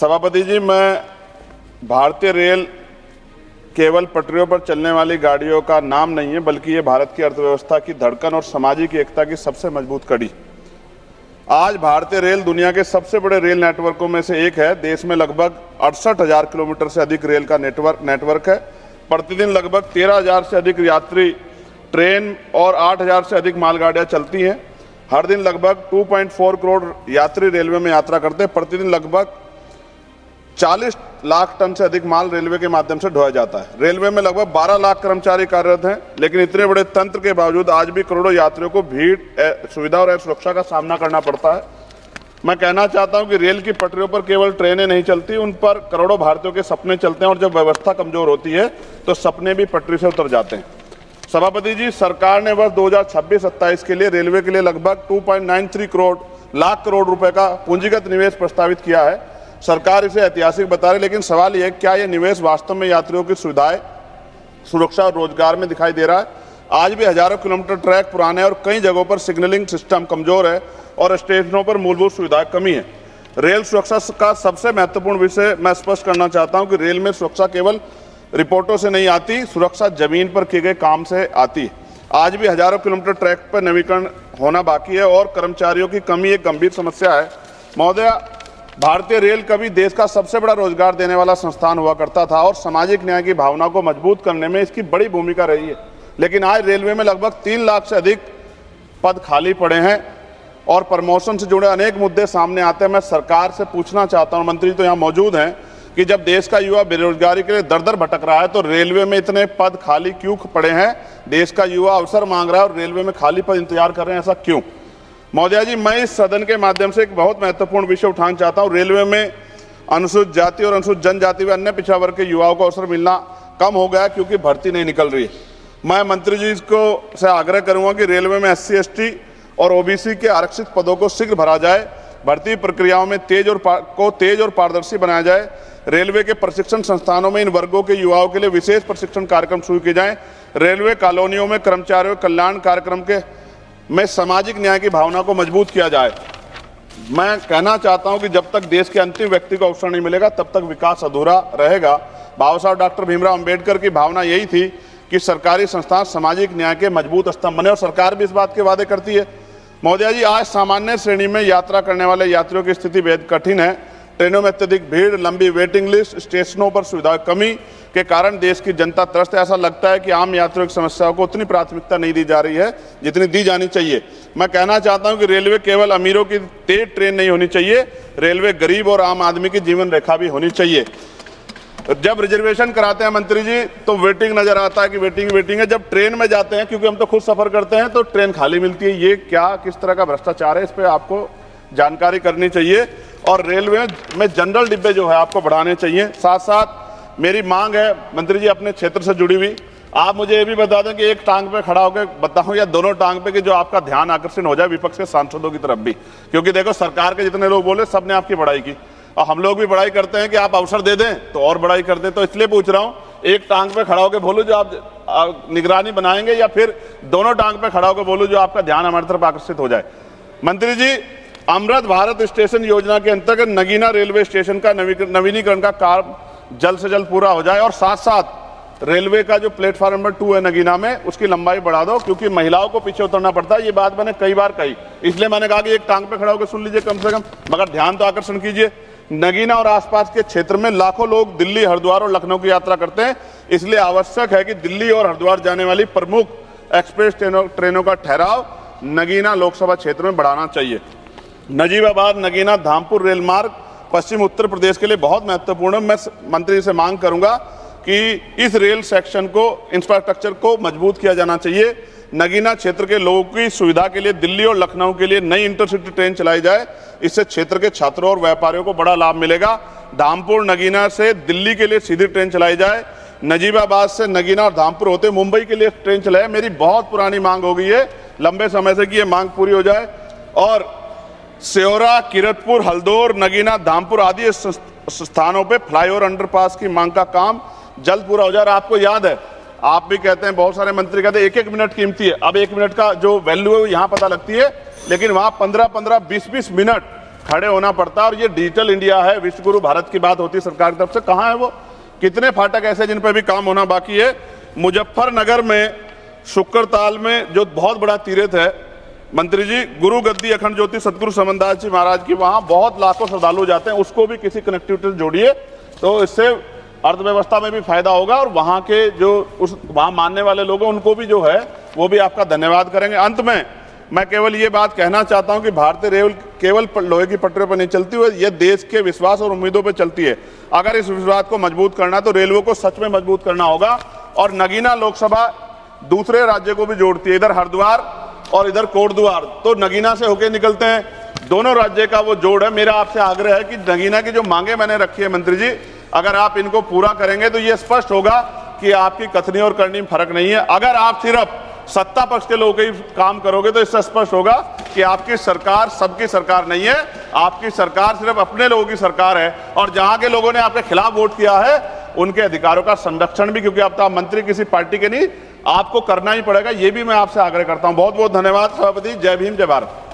सभापति जी, मैं भारतीय रेल केवल पटरियों पर चलने वाली गाड़ियों का नाम नहीं है, बल्कि ये भारत की अर्थव्यवस्था की धड़कन और सामाजिक एकता की सबसे मजबूत कड़ी। आज भारतीय रेल दुनिया के सबसे बड़े रेल नेटवर्कों में से एक है। देश में लगभग 68,000 किलोमीटर से अधिक रेल का नेटवर्क है। प्रतिदिन लगभग 13,000 से अधिक यात्री ट्रेन और 8,000 से अधिक मालगाड़ियां चलती हैं। हर दिन लगभग 2.4 करोड़ यात्री रेलवे में यात्रा करते हैं। प्रतिदिन लगभग 40 लाख टन से अधिक माल रेलवे के माध्यम से ढोया जाता है। रेलवे में लगभग 12 लाख कर्मचारी कार्यरत हैं, लेकिन इतने बड़े तंत्र के बावजूद आज भी करोड़ों यात्रियों को भीड़, सुविधा और सुरक्षा का सामना करना पड़ता है। मैं कहना चाहता हूं कि रेल की पटरियों पर केवल ट्रेनें नहीं चलती, उन पर करोड़ों भारतीयों के सपने चलते हैं, और जब व्यवस्था कमजोर होती है तो सपने भी पटरी से उतर जाते हैं। सभापति जी, सरकार ने वर्ष 2026-27 के लिए रेलवे के लिए लगभग 2.93 लाख करोड़ रुपए का पूंजीगत निवेश प्रस्तावित किया है। सरकार इसे ऐतिहासिक बता रही है, लेकिन सवाल यह है, क्या यह निवेश वास्तव में यात्रियों की सुविधाएं, सुरक्षा और रोजगार में दिखाई दे रहा है? आज भी हजारों किलोमीटर ट्रैक पुराने और कई जगहों पर सिग्नलिंग सिस्टम कमजोर है और स्टेशनों पर मूलभूत सुविधाएं कमी है। रेल सुरक्षा का सबसे महत्वपूर्ण विषय मैं स्पष्ट करना चाहता हूं कि रेल में सुरक्षा केवल रिपोर्टों से नहीं आती, सुरक्षा जमीन पर किए गए काम से आती है। आज भी हजारों किलोमीटर ट्रैक पर नवीकरण होना बाकी है और कर्मचारियों की कमी एक गंभीर समस्या है। महोदय, भारतीय रेल कभी देश का सबसे बड़ा रोजगार देने वाला संस्थान हुआ करता था और सामाजिक न्याय की भावना को मजबूत करने में इसकी बड़ी भूमिका रही है। लेकिन आज रेलवे में लगभग 3 लाख से अधिक पद खाली पड़े हैं और प्रमोशन से जुड़े अनेक मुद्दे सामने आते हैं। मैं सरकार से पूछना चाहता हूं, मंत्री तो यहाँ मौजूद हैं, कि जब देश का युवा बेरोजगारी के लिए दर दर भटक रहा है तो रेलवे में इतने पद खाली क्यों पड़े हैं? देश का युवा अवसर मांग रहा है और रेलवे में खाली पद इंतजार कर रहे हैं, ऐसा क्यों? महोदया जी, मैं इस सदन के माध्यम से एक बहुत महत्वपूर्ण विषय उठाना चाहता हूं। रेलवे में अनुसूचित जाति और अनुसूचित जनजाति व अन्य पिछड़ा वर्ग के युवाओं को अवसर मिलना कम हो गया क्योंकि भर्ती नहीं निकल रही है। मैं मंत्री जी को से आग्रह करूंगा कि रेलवे में SC, ST और OBC के आरक्षित पदों को शीघ्र भरा जाए। भर्ती प्रक्रियाओं में तेज और पारदर्शी बनाया जाए। रेलवे के प्रशिक्षण संस्थानों में इन वर्गों के युवाओं के लिए विशेष प्रशिक्षण कार्यक्रम शुरू किए जाएं। रेलवे कॉलोनियों में कर्मचारियों कल्याण कार्यक्रम में सामाजिक न्याय की भावना को मजबूत किया जाए। मैं कहना चाहता हूं कि जब तक देश के अंतिम व्यक्ति को अवसर नहीं मिलेगा तब तक विकास अधूरा रहेगा। बाबा साहब डॉक्टर भीमराव अंबेडकर की भावना यही थी कि सरकारी संस्थान सामाजिक न्याय के मजबूत स्तंभ बने, और सरकार भी इस बात के वादे करती है। महोदया जी, आज सामान्य श्रेणी में यात्रा करने वाले यात्रियों की स्थिति बेहद कठिन है। ट्रेनों में अत्यधिक भीड़, लंबी वेटिंग लिस्ट, स्टेशनों पर सुविधा कमी के कारण देश की जनता त्रस्त है। ऐसा लगता है कि आम यात्रियों की समस्याओं को उतनी प्राथमिकता नहीं दी जा रही है जितनी दी जानी चाहिए। मैं कहना चाहता हूं कि रेलवे केवल अमीरों की तेज ट्रेन नहीं होनी चाहिए, रेलवे गरीब और आम आदमी की जीवन रेखा भी होनी चाहिए। जब रिजर्वेशन कराते हैं मंत्री जी तो वेटिंग नजर आता है कि वेटिंग है। जब ट्रेन में जाते हैं, क्योंकि हम तो खुद सफर करते हैं, तो ट्रेन खाली मिलती है। ये क्या, किस तरह का भ्रष्टाचार है? इस पर आपको जानकारी करनी चाहिए। और रेलवे में जनरल डिब्बे जो है आपको बढ़ाने चाहिए। साथ साथ मेरी मांग है मंत्री जी, अपने क्षेत्र से जुड़ी हुई, आप मुझे ये भी बता दें कि एक टांग पे खड़ा होकर बताऊं या दोनों टांग पे, कि जो आपका ध्यान आकर्षण हो जाए विपक्ष के सांसदों की तरफ भी। क्योंकि देखो, सरकार के जितने लोग बोले सबने आपकी बड़ाई की, और हम लोग भी बड़ाई करते हैं कि आप अवसर दे दें तो और बड़ाई कर दें। तो इसलिए पूछ रहा हूं, एक टांग पे खड़ा होकर बोलूं जो आप निगरानी बनाएंगे, या फिर दोनों टांग पे खड़ा होकर बोलूं जो आपका ध्यान हमारी तरफ आकर्षित हो जाए? मंत्री जी, अमृत भारत स्टेशन योजना के अंतर्गत नगीना रेलवे स्टेशन का नवीनीकरण का कार्य जल्द से जल्द पूरा हो जाए, और साथ साथ रेलवे का जो प्लेटफॉर्म नंबर 2 है नगीना में, उसकी लंबाई बढ़ा दो, क्योंकि महिलाओं को पीछे उतरना पड़ता है। ये बात मैंने कई बार कही, इसलिए मैंने कहा कि एक टांग पे खड़ा होकर सुन लीजिए कम से कम, मगर ध्यान तो आकर्षण कीजिए। नगीना और आसपास के क्षेत्र में लाखों लोग दिल्ली, हरिद्वार और लखनऊ की यात्रा करते हैं, इसलिए आवश्यक है कि दिल्ली और हरिद्वार जाने वाली प्रमुख एक्सप्रेस ट्रेनों का ठहराव नगीना लोकसभा क्षेत्र में बढ़ाना चाहिए। नजीबाबाद नगीना धामपुर रेल मार्ग पश्चिम उत्तर प्रदेश के लिए बहुत महत्वपूर्ण है। मैं मंत्री से मांग करूंगा कि इस रेल सेक्शन को, इंफ्रास्ट्रक्चर को मजबूत किया जाना चाहिए। नगीना क्षेत्र के लोगों की सुविधा के लिए दिल्ली और लखनऊ के लिए नई इंटरसिटी ट्रेन चलाई जाए। इससे क्षेत्र के छात्रों और व्यापारियों को बड़ा लाभ मिलेगा। धामपुर नगीना से दिल्ली के लिए सीधी ट्रेन चलाई जाए। नजीबाबाद से नगीना और धामपुर होते मुंबई के लिए ट्रेन चलाए। मेरी बहुत पुरानी मांग हो गई है लंबे समय से कि ये मांग पूरी हो जाए। और सेओरा, किरतपुर, हल्दौर, नगीना, धामपुर आदि स्थानों पे फ्लाईओवर अंडरपास की मांग का काम जल्द पूरा हो जाए। आपको याद है, आप भी कहते हैं, बहुत सारे मंत्री कहते हैं 1-1 मिनट कीमती है। अब 1 मिनट का जो वैल्यू है वो यहाँ पता लगती है, लेकिन वहां 15-15, 20-20 मिनट खड़े होना पड़ता है। और ये डिजिटल इंडिया है, विश्व गुरु भारत की बात होती है सरकार की तरफ से, कहाँ है वो? कितने फाटक ऐसे जिन पर भी काम होना बाकी है? मुजफ्फरनगर में शुक्रताल में जो बहुत बड़ा तीर्थ है मंत्री जी, गुरु गद्दी अखंड ज्योति सतगुरु समनदास जी महाराज की, वहां बहुत लाखों श्रद्धालु जाते हैं, उसको भी किसी कनेक्टिविटी से जोड़िए तो इससे अर्थव्यवस्था में भी फायदा होगा और वहां के जो वहां मानने वाले लोग हैं उनको भी जो है वो भी आपका धन्यवाद करेंगे। अंत में मैं केवल ये बात कहना चाहता हूं कि भारतीय रेल केवल लोहे की पटरियों पर नहीं चलती हुई, यह देश के विश्वास और उम्मीदों पर चलती है। अगर इस विश्वास को मजबूत करना है तो रेलवे को सच में मजबूत करना होगा। और नगीना लोकसभा दूसरे राज्य को भी जोड़ती है, इधर हरिद्वार और इधर कोटद्वार, तो नगीना से होके निकलते हैं, दोनों राज्य का वो जोड़ है। मेरा आपसे आग्रह है कि नगीना की जो मांगे मैंने रखी है मंत्री जी, अगर आप इनको पूरा करेंगे तो ये स्पष्ट होगा कि आपकी कथनी और करनी में फर्क नहीं है। अगर आप सिर्फ सत्ता पक्ष के लोगों के काम करोगे तो इससे स्पष्ट होगा कि आपकी सरकार सबकी सरकार नहीं है, आपकी सरकार सिर्फ अपने लोगों की सरकार है। और जहां के लोगों ने आपके खिलाफ वोट किया है उनके अधिकारों का संरक्षण भी, क्योंकि अब तो आप मंत्री किसी पार्टी के नहीं, आपको करना ही पड़ेगा। ये भी मैं आपसे आग्रह करता हूं। बहुत बहुत धन्यवाद सभापति। जय भीम, जय भारत।